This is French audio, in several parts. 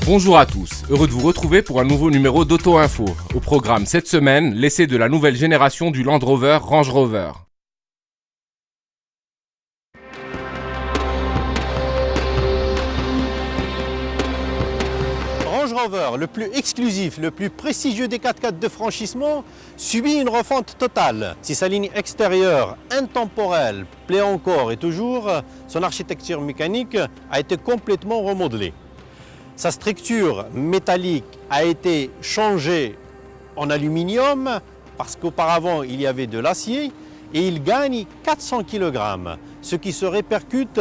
Bonjour à tous, heureux de vous retrouver pour un nouveau numéro d'Auto Info. Au programme cette semaine, l'essai de la nouvelle génération du Land Rover Range Rover. Range Rover, le plus exclusif, le plus prestigieux des 4x4 de franchissement, subit une refonte totale. Si sa ligne extérieure, intemporelle, plaît encore et toujours, son architecture mécanique a été complètement remodelée. Sa structure métallique a été changée en aluminium parce qu'auparavant il y avait de l'acier et il gagne 400 kg, ce qui se répercute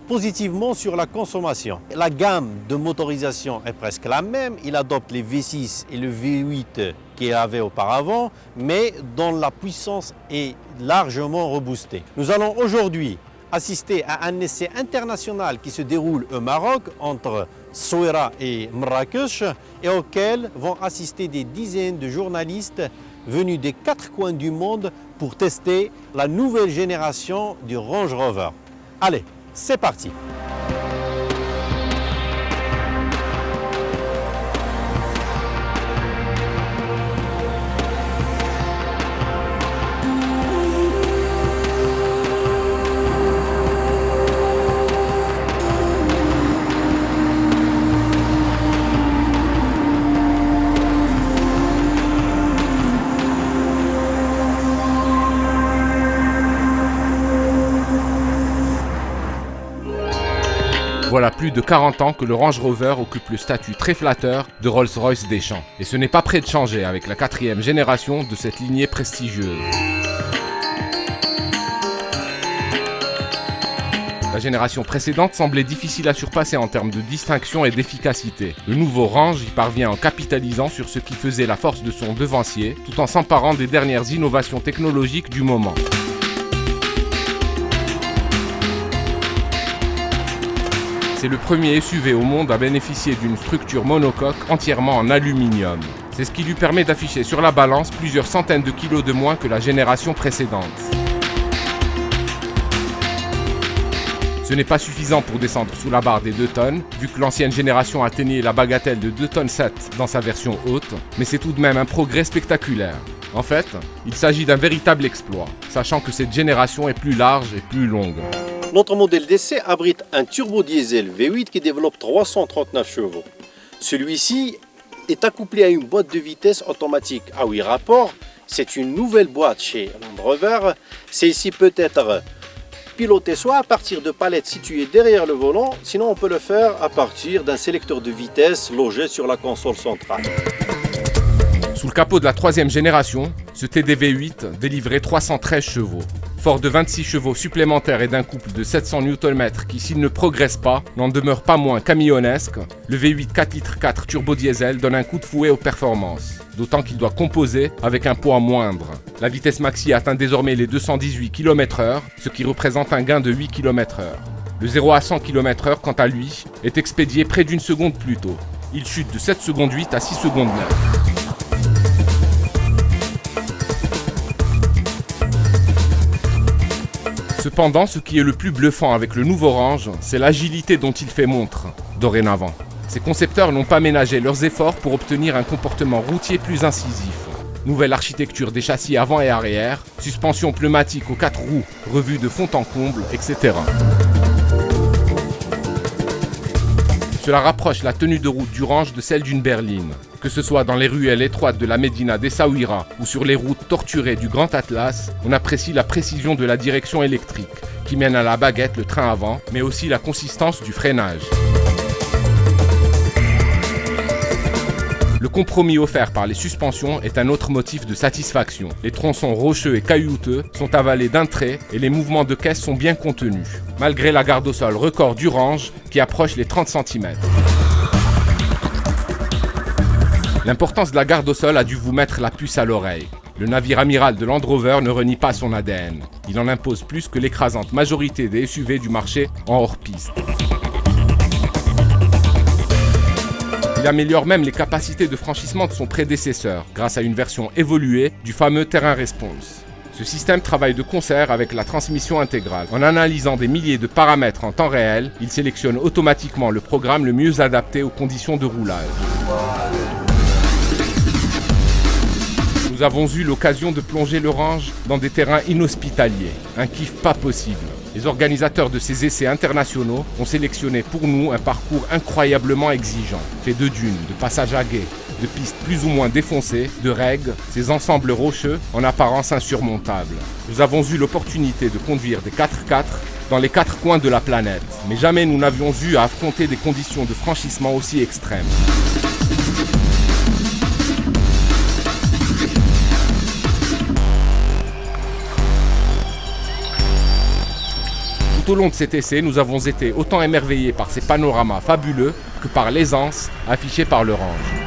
positivement sur la consommation. La gamme de motorisation est presque la même, il adopte les V6 et le V8 qu'il avait auparavant, mais dont la puissance est largement reboostée. Nous allons aujourd'hui assister à un essai international qui se déroule au Maroc entre Essaouira et Marrakech et auquel vont assister des dizaines de journalistes venus des 4 coins du monde pour tester la nouvelle génération du Range Rover. Allez, c'est parti! Voilà plus de 40 ans que le Range Rover occupe le statut très flatteur de Rolls-Royce des champs. Et ce n'est pas près de changer avec la 4e génération de cette lignée prestigieuse. La génération précédente semblait difficile à surpasser en termes de distinction et d'efficacité. Le nouveau Range y parvient en capitalisant sur ce qui faisait la force de son devancier, tout en s'emparant des dernières innovations technologiques du moment. C'est le premier SUV au monde à bénéficier d'une structure monocoque entièrement en aluminium. C'est ce qui lui permet d'afficher sur la balance plusieurs centaines de kilos de moins que la génération précédente. Ce n'est pas suffisant pour descendre sous la barre des 2 tonnes, vu que l'ancienne génération atteignait la bagatelle de 2,7 tonnes dans sa version haute, mais c'est tout de même un progrès spectaculaire. En fait, il s'agit d'un véritable exploit, sachant que cette génération est plus large et plus longue. Notre modèle d'essai abrite un turbo-diesel V8 qui développe 339 chevaux. Celui-ci est accouplé à une boîte de vitesse automatique à 8 rapports. C'est une nouvelle boîte chez Land Rover. Celle-ci peut être pilotée soit à partir de palettes situées derrière le volant, sinon on peut le faire à partir d'un sélecteur de vitesse logé sur la console centrale. Sous le capot de la 3e génération, ce TDV8 délivrait 313 chevaux. Fort de 26 chevaux supplémentaires et d'un couple de 700 Nm qui, s'il ne progresse pas, n'en demeure pas moins camionnesque, le V8 4 litres 4 turbo diesel donne un coup de fouet aux performances, d'autant qu'il doit composer avec un poids moindre. La vitesse maxi atteint désormais les 218 km/h, ce qui représente un gain de 8 km/h. Le 0 à 100 km/h, quant à lui, est expédié près d'une seconde plus tôt. Il chute de 7 secondes 8 à 6 secondes 9. Cependant, ce qui est le plus bluffant avec le nouveau Range, c'est l'agilité dont il fait montre, dorénavant. Ses concepteurs n'ont pas ménagé leurs efforts pour obtenir un comportement routier plus incisif. Nouvelle architecture des châssis avant et arrière, suspension pneumatique aux 4 roues, revue de fond en comble, etc. Cela rapproche la tenue de route du Range de celle d'une berline. Que ce soit dans les ruelles étroites de la Médina d'Essaouira ou sur les routes torturées du Grand Atlas, on apprécie la précision de la direction électrique, qui mène à la baguette le train avant, mais aussi la consistance du freinage. Le compromis offert par les suspensions est un autre motif de satisfaction. Les tronçons rocheux et caillouteux sont avalés d'un trait et les mouvements de caisse sont bien contenus, malgré la garde au sol record du Range qui approche les 30 cm. L'importance de la garde au sol a dû vous mettre la puce à l'oreille. Le navire amiral de Land Rover ne renie pas son ADN. Il en impose plus que l'écrasante majorité des SUV du marché en hors-piste. Il améliore même les capacités de franchissement de son prédécesseur grâce à une version évoluée du fameux Terrain Response. Ce système travaille de concert avec la transmission intégrale. En analysant des milliers de paramètres en temps réel, il sélectionne automatiquement le programme le mieux adapté aux conditions de roulage. Nous avons eu l'occasion de plonger l'Orange dans des terrains inhospitaliers, un kiff pas possible. Les organisateurs de ces essais internationaux ont sélectionné pour nous un parcours incroyablement exigeant, fait de dunes, de passages à gué, de pistes plus ou moins défoncées, de raigs, ces ensembles rocheux en apparence insurmontables. Nous avons eu l'opportunité de conduire des 4x4 dans les 4 coins de la planète, mais jamais nous n'avions eu à affronter des conditions de franchissement aussi extrêmes. Tout au long de cet essai, nous avons été autant émerveillés par ces panoramas fabuleux que par l'aisance affichée par l'Orange.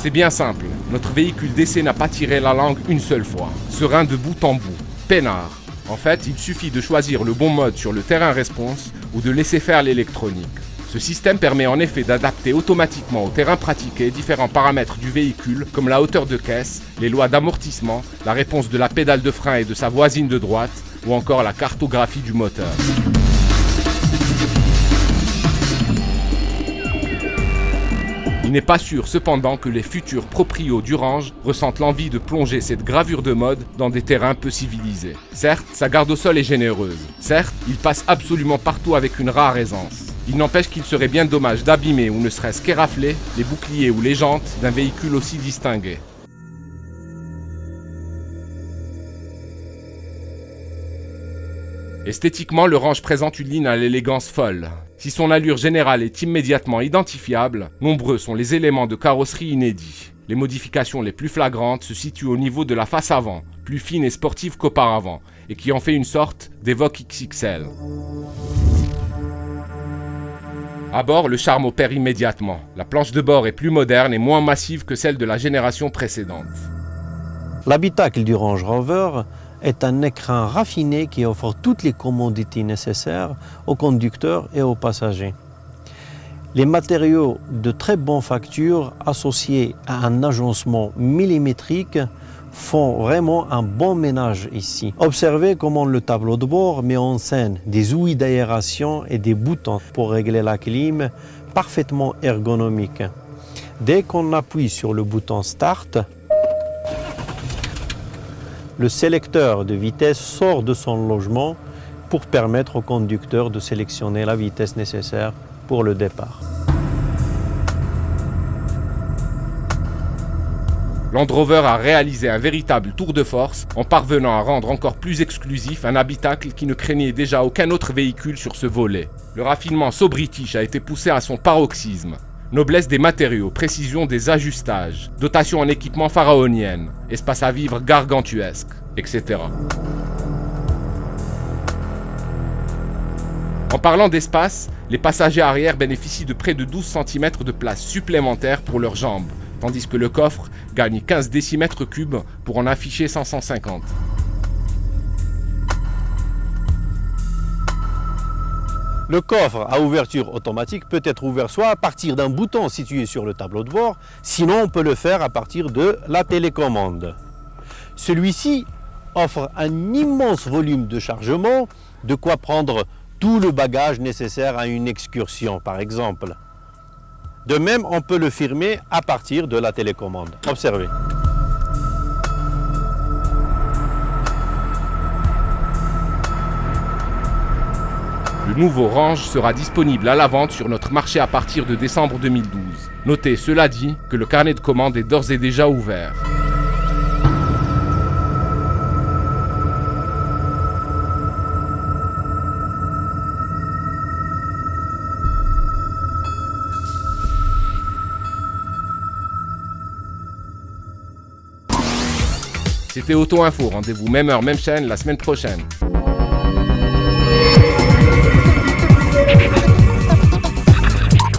C'est bien simple, notre véhicule d'essai n'a pas tiré la langue une seule fois, serein de bout en bout, peinard. En fait, il suffit de choisir le bon mode sur le terrain response ou de laisser faire l'électronique. Ce système permet en effet d'adapter automatiquement au terrain pratiqué différents paramètres du véhicule comme la hauteur de caisse, les lois d'amortissement, la réponse de la pédale de frein et de sa voisine de droite ou encore la cartographie du moteur. Il n'est pas sûr cependant que les futurs proprios d'Orange ressentent l'envie de plonger cette gravure de mode dans des terrains peu civilisés. Certes, sa garde au sol est généreuse. Certes, il passe absolument partout avec une rare aisance. Il n'empêche qu'il serait bien dommage d'abîmer ou ne serait-ce qu'érafler les boucliers ou les jantes d'un véhicule aussi distingué. Esthétiquement, l'Orange présente une ligne à l'élégance folle. Si son allure générale est immédiatement identifiable, nombreux sont les éléments de carrosserie inédits. Les modifications les plus flagrantes se situent au niveau de la face avant, plus fine et sportive qu'auparavant, et qui en fait une sorte d'Evoque XXL. À bord, le charme opère immédiatement. La planche de bord est plus moderne et moins massive que celle de la génération précédente. L'habitacle du Range Rover est un écran raffiné qui offre toutes les commodités nécessaires aux conducteurs et aux passagers. Les matériaux de très bonne facture associés à un agencement millimétrique font vraiment un bon ménage ici. Observez comment le tableau de bord met en scène des ouïes d'aération et des boutons pour régler la clim parfaitement ergonomiques. Dès qu'on appuie sur le bouton Start, le sélecteur de vitesse sort de son logement pour permettre au conducteur de sélectionner la vitesse nécessaire pour le départ. Land Rover a réalisé un véritable tour de force en parvenant à rendre encore plus exclusif un habitacle qui ne craignait déjà aucun autre véhicule sur ce volet. Le raffinement So British a été poussé à son paroxysme. Noblesse des matériaux, précision des ajustages, dotation en équipement pharaonienne, espace à vivre gargantuesque, etc. En parlant d'espace, les passagers arrière bénéficient de près de 12 cm de place supplémentaire pour leurs jambes, tandis que le coffre gagne 15 décimètres cubes pour en afficher 550. Le coffre à ouverture automatique peut être ouvert soit à partir d'un bouton situé sur le tableau de bord, sinon on peut le faire à partir de la télécommande. Celui-ci offre un immense volume de chargement, de quoi prendre tout le bagage nécessaire à une excursion par exemple. De même, on peut le fermer à partir de la télécommande. Observez. Le nouveau Range sera disponible à la vente sur notre marché à partir de décembre 2012. Notez, cela dit, que le carnet de commandes est d'ores et déjà ouvert. C'était Auto Info, rendez-vous même heure, même chaîne la semaine prochaine.